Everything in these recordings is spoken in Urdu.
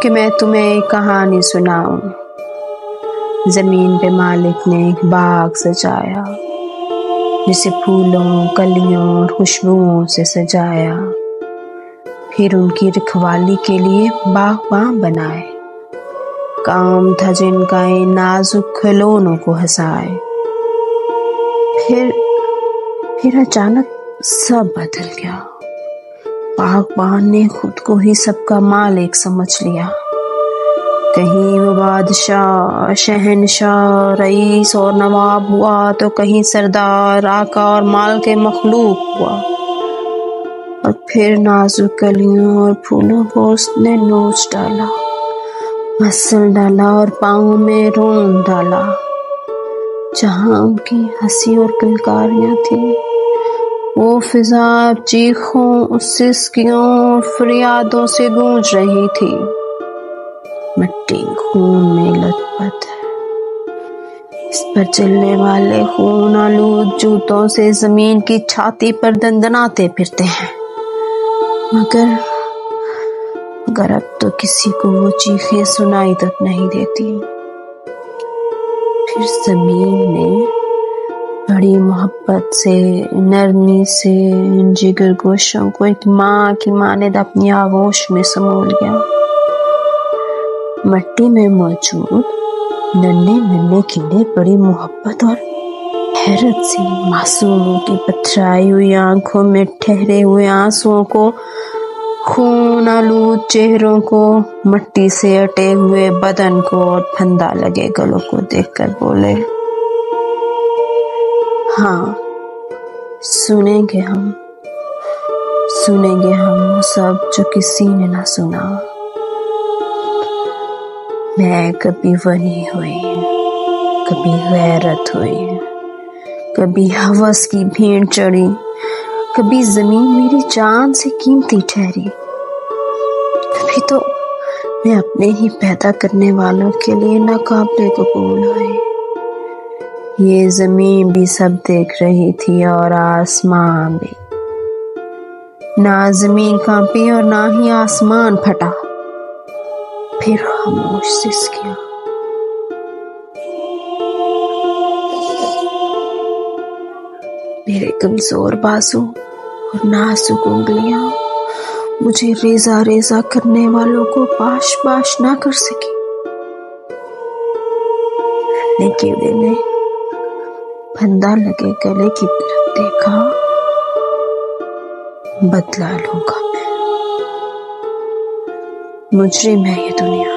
کہ میں تمہیں ایک کہانی سناؤں۔ زمین پہ مالک نے ایک باغ سجایا، جسے پھولوں، کلیوں اور خوشبوؤں سے سجایا۔ پھر ان کی رکھوالی کے لیے باغباں بنائے۔ کام تھا جن کا ان نازک کھلونوں کو ہنسائے۔ پھر اچانک سب بدل گیا۔ باغبان نے خود کو ہی سب کا مالک سمجھ لیا۔ کہیں وہ بادشاہ، شہنشاہ، رئیس اور نواب ہوا تو کہیں سردار، آقا اور مال کے مخلوق ہوا۔ اور پھر نازک کلیوں اور پھولوں کو اس نے نوچ ڈالا، مسل ڈالا اور پاؤں میں رون ڈالا۔ جہاں ان کی ہنسی اور کلکاریاں تھیں، وہ فضا چیخوں، سسکیوں اور فریادوں سے گونج رہی تھی۔ مٹی خون میں لت پت ہے۔ اس پر چلنے والے خون آلود جوتوں سے زمین کی چھاتی پر دندناتے پھرتے ہیں، مگر اب تو کسی کو وہ چیخیں سنائی تک نہیں دیتی۔ پھر زمین نے بڑی محبت سے، نرمی سے ان جگر گوشوں کو ایک ماں کی مانند اپنی آغوش میں سمو لیا۔ مٹی میں موجود ننھے کیڑے بڑی محبت اور حیرت سے معصوموں کی پتھرائی ہوئی آنکھوں میں ٹھہرے ہوئے آنسوؤں کو، خون آلود چہروں کو، مٹی سے اٹے ہوئے بدن کو اور پھندا لگے گلوں کو دیکھ کر بولے، ہاں، سنیں گے ہم وہ سب جو کسی نے نہ سنا۔ میں کبھی ونی ہوئی، کبھی غیرت ہوئی، کبھی ہوس کی بھیڑ چڑھی، کبھی زمین میری جان سے قیمتی ٹھہری، کبھی تو میں اپنے ہی پیدا کرنے والوں کے لیے ناقابل قبول ہوئی۔ یہ زمین بھی سب دیکھ رہی تھی اور آسمان بھی۔ نہ زمین کانپی اور نہ ہی آسمان پھٹا۔ پھر خاموش سسکیاں۔ میرے کمزور بازو اور نازک انگلیاں مجھے ریزہ ریزہ کرنے والوں کو باش نہ کر سکی۔ کیڑے نے پھندا لگے گلے کی طرف دیکھا، بدلا لوں گا میں، مجرم ہے یہ دنیا۔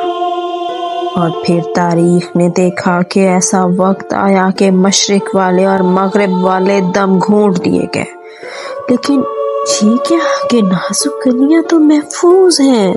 اور پھر تاریخ نے دیکھا کہ ایسا وقت آیا کہ مشرق والے اور مغرب والے دم گھونٹ دیے گئے، لیکن یہ کیا کہ نازک کلیاں تو محفوظ ہیں۔